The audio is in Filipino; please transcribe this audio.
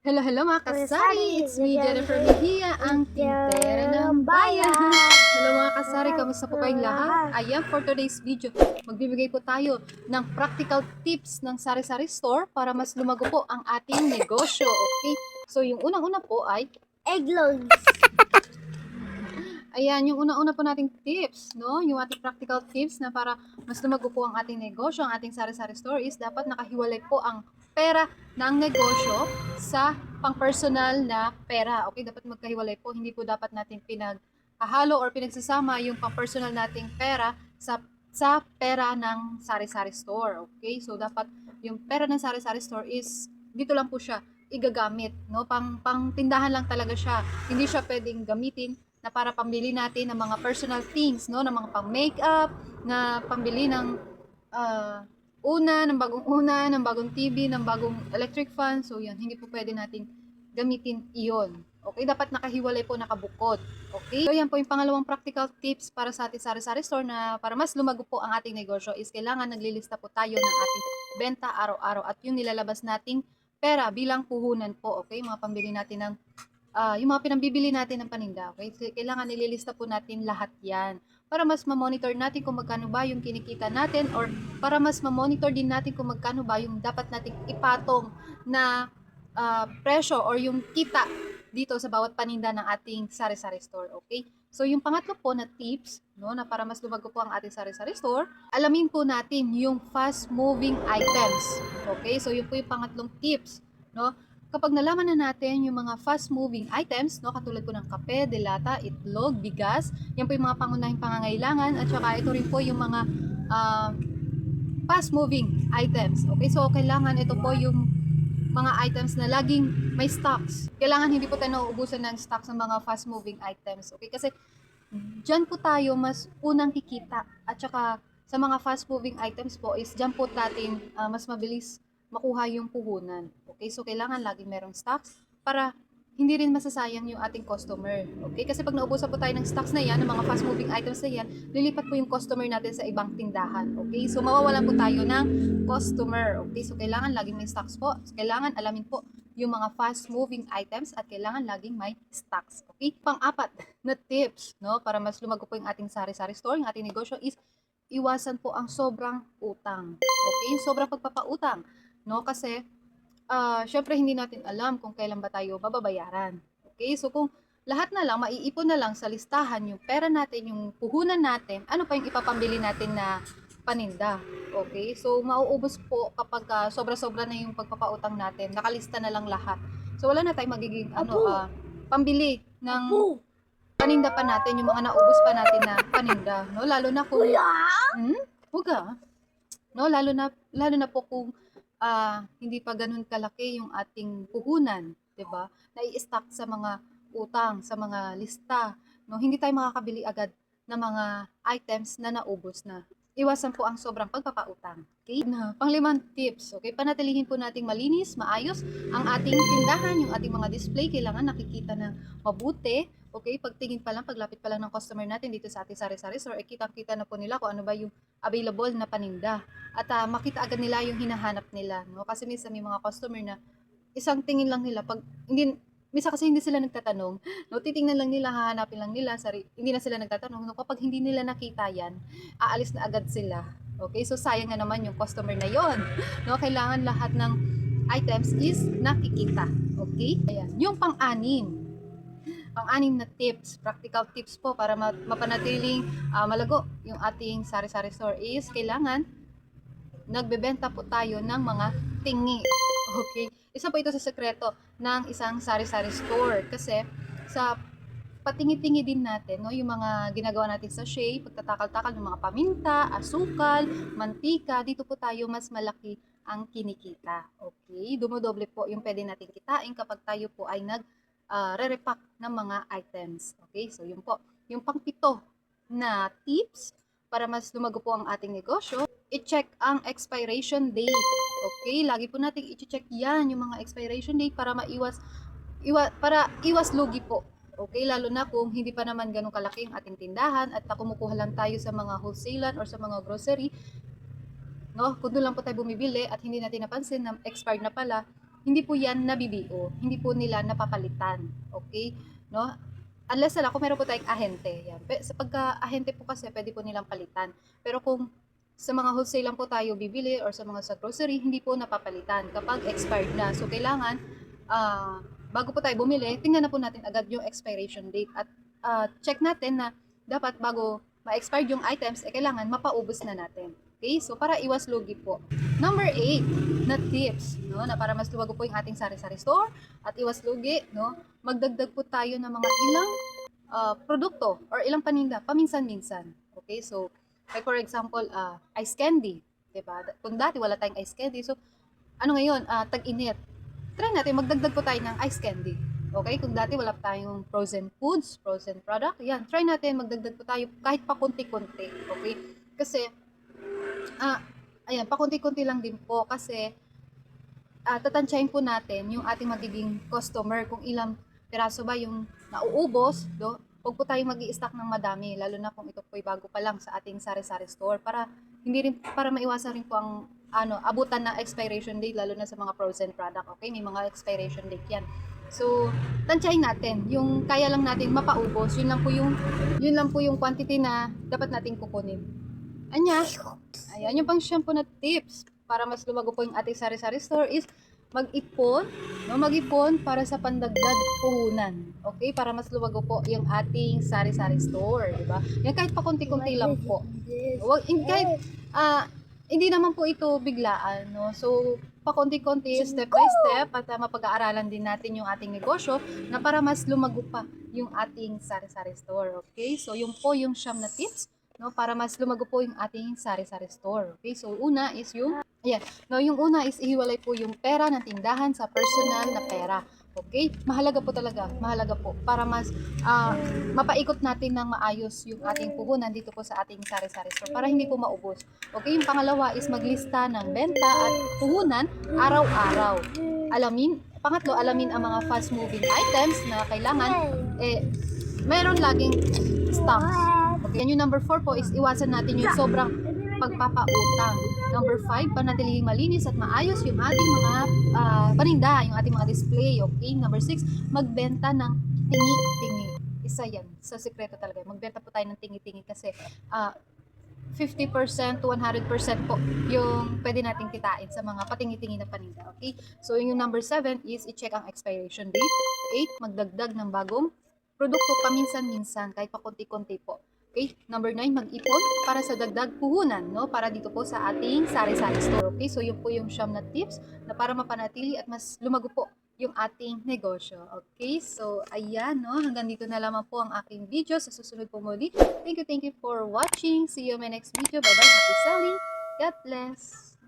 Hello, hello mga kasari! It's me, Jennifer Mejia, ang tintera ng bayan! Hello mga kasari, kamusta po kayong lahat? Ayan, for today's video, magbibigay po tayo ng practical tips ng sari-sari store para mas lumago po ang ating negosyo, okay? So, yung unang-una po ay, Egglog. ayan, yung unang-una po nating tips, no? Yung ating practical tips na para mas lumago po ang ating negosyo, ang ating sari-sari store is dapat nakahiwalay po ang pera ng negosyo sa pang-personal na pera. Okay, dapat magkahiwalay po. Hindi po dapat natin pinaghahalo or pinagsasama yung pang-personal nating pera sa pera ng sari-sari store. Okay, so dapat yung pera ng sari-sari store is dito lang po siya igagamit, no? Pang tindahan lang talaga siya. Hindi siya pwedeng gamitin na para pambili natin ng mga personal things, no? Ng mga pang-makeup, na pambili ng ah, ng bagong TV, ng bagong electric fan. So, yun, hindi po pwede nating gamitin iyon. Okay, dapat nakahiwalay po, nakabukod. Okay? So, yan po yung pangalawang practical tips para sa ating sari-sari store na para mas lumago po ang ating negosyo is kailangan naglilista po tayo ng ating benta araw-araw at yung nilalabas nating pera bilang puhunan po. Okay, mga pambili natin ng yung mga pinambibili natin ng paninda. Okay, so, kailangan nililista po natin lahat yan para mas ma-monitor natin kung magkano ba yung kinikita natin or para mas ma-monitor din natin kung magkano ba yung dapat nating ipatong na presyo or yung kita dito sa bawat paninda ng ating sari-sari store. Okay? So yung pangatlo po na tips, no, na para mas lumago po ang ating sari-sari store, alamin po natin yung fast moving items. Okay? So yun po yung pangatlong tips, no? Kapag nalaman na natin yung mga fast-moving items, no, katulad po ng kape, delata, itlog, bigas, yan po yung mga pangunahing pangangailangan at saka ito rin po yung mga uh, fast-moving items. Okay, so kailangan ito po yung mga items na laging may stocks. Kailangan hindi po tayo nauubusan ng stocks ng mga fast-moving items. Okay, kasi dyan po tayo mas unang kikita at saka sa mga fast-moving items po is dyan po natin mas mabilis makuha yung puhunan. Okay, so kailangan laging merong stocks para hindi rin masasayang yung ating customer. Okay, kasi pag naubusan po tayo ng stocks na yan, ng mga fast-moving items na yan, lilipat po yung customer natin sa ibang tindahan. Okay, so mawawalan po tayo ng customer. Okay, so kailangan laging may stocks po. So, kailangan alamin po yung mga fast-moving items at kailangan laging may stocks. Okay, pang-apat na tips, no, para mas lumago po yung ating sari-sari store, yung ating negosyo is iwasan po ang sobrang utang. Okay, sobrang pagpapautang, no, kasi syempre hindi natin alam kung kailan ba tayo bababayaran. Okay? So kung lahat na lang, maiipon na lang sa listahan yung pera natin, yung puhunan natin, ano pa yung ipapambili natin na paninda. Okay? So mauubos po kapag sobra-sobra na yung pagpapautang natin, nakalista na lang lahat. So wala na tayong magiging pambili ng paninda pa natin, yung mga naubos pa natin na paninda, no? Lalo na kung huga. No, lalo na po kung hindi pa gano'n kalaki yung ating puhunan, 'di ba? Nai-stock sa mga utang, sa mga lista, no? Hindi tayo makakabili agad ng mga items na naubos na. Iwasan po ang sobrang pagpapautang. Okay? Na panglimang tips, okay? Panatilihin po nating malinis, maayos ang ating tindahan, yung ating mga display kailangan nakikita na mabuti. Okay? Pagtingin pa lang, paglapit pa lang ng customer natin dito sa ating sari-sari store, kitang-kita na po nila kung ano ba yung available na paninda at makita agad nila yung hinahanap nila, no? Kasi minsan may mga customer na isang tingin lang nila pag hindi minsan kasi hindi sila nagtatanong, no? Titingnan lang nila, hahanapin lang nila, hindi na sila nagtatanong. No? Kapag hindi nila nakita yan, aalis na agad sila. Okay? So sayang nga naman yung customer na yon. No? Kailangan lahat ng items is nakikita. Okay? Ayan. Yung pang-anim na tips, practical tips po para mapanatiling malago yung ating sari-sari store is kailangan nagbebenta po tayo ng mga tingi. Okay? Isa po ito sa sekreto ng isang sari-sari store kasi sa patingi-tingi din natin, no, yung mga ginagawa natin sa sachet, pagtatakal-takal ng mga paminta, asukal, mantika, dito po tayo mas malaki ang kinikita. Okay? Dumodoble po yung pwede natin kitain kapag tayo po ay re-repack ng mga items. Okay? So, yun po. Yung pangpito na tips para mas lumago po ang ating negosyo, i-check ang expiration date. Okay? Lagi po nating i-check yan, yung mga expiration date para para iwas lugi po. Okay, lalo na kung hindi pa naman ganun kalaki ang ating tindahan at kumukuha lang tayo sa mga wholesaler or sa mga grocery, no? Kung doon lang po tayo bumibili at hindi natin napansin na expired na pala, hindi po yan nabibigo, hindi po nila napapalitan. Okay? No? Unless kung meron po tayong ahente. Yan. Sa pagka-ahente po kasi, pwede po nilang palitan. Pero kung sa mga wholesale lang po tayo bibili or sa mga sa grocery, hindi po napapalitan kapag expired na. So, kailangan, bago po tayo bumili, tingnan na po natin agad yung expiration date at check natin na dapat bago ma-expired yung items, kailangan mapaubos na natin. Okay? So, para iwas lugi po. Number 8 na tips, no, na para mas luwago po yung ating sari-sari store at iwas lugi, no, magdagdag po tayo ng mga ilang produkto or ilang paninda paminsan-minsan. Okay? So, like for example, ice candy, 'di ba? Kung dati wala tayong ice candy, so ano ngayon, tag-init. Try natin magdagdag po tayo ng ice candy. Okay? Kung dati wala pa tayong frozen foods, frozen product, yan, try natin magdagdag po tayo kahit pa konti-konti. Okay? Kasi ayan, pakunti-kunti lang din po kasi tatansyahin po natin yung ating magiging customer kung ilang piraso ba yung nauubos, do. Huwag po tayong mag-i-stock ng madami, lalo na kung ito po'y bago pa lang sa ating sari-sari store para hindi rin para maiwasan rin po ang abutan ng expiration date lalo na sa mga frozen product. Okay, may mga expiration date 'yan. So, tansyahin natin yung kaya lang natin mapaubos, yun lang po yung quantity na dapat nating kukunin. Anya, ayan yung pang shampoo na tips para mas lumago po yung ating sari-sari store is mag-ipon, no? Mag-ipon para sa pandagdag puhunan. Okay? Para mas lumago po yung ating sari-sari store, di ba? Yan kahit pa konti-konti lang po. Kahit hindi naman po ito biglaan, no? So, pa konti-konti, step by step, at mapag-aaralan din natin yung ating negosyo na para mas lumago pa yung ating sari-sari store. Okay? So, yung po yung siyam na tips, no, para mas lumago po yung ating sari-sari store. Okay? So, una is yung yung una is ihiwalay po yung pera ng tindahan sa personal na pera. Okay? Mahalaga po talaga. Mahalaga po para mas mapaikot natin ng maayos yung ating puhunan dito po sa ating sari-sari store para hindi po maubos. Okay? Yung pangalawa is maglista ng benta at puhunan araw-araw. Pangatlo, alamin ang mga fast-moving items na kailangan meron laging stocks. Okay? Yung number 4 po is iwasan natin yung sobrang pagpapautang. Number 5, panatilihing malinis at maayos yung ating mga paninda, yung ating mga display. Okay? Number 6, magbenta ng tingi-tingi. Isa yan, sa sekreto talaga. Magbenta po tayo ng tingi-tingi kasi 50% to 100% po yung pwede nating kitain sa mga patingi-tingi na paninda. Okay? So, yung number 7 is i-check ang expiration date. 8, magdagdag ng bagong produkto paminsan-minsan, kahit pa konti-konti po. Okay? Number 9, mag-ipon para sa dagdag puhunan, no? Para dito po sa ating sari-sari store. Okay? So, yun po yung siyam na tips na para mapanatili at mas lumago po yung ating negosyo. Okay? So, ayan, no? Hanggang dito na lamang po ang aking video. Sa susunod po muli. Thank you for watching. See you in my next video. Bye-bye. Happy selling. God bless.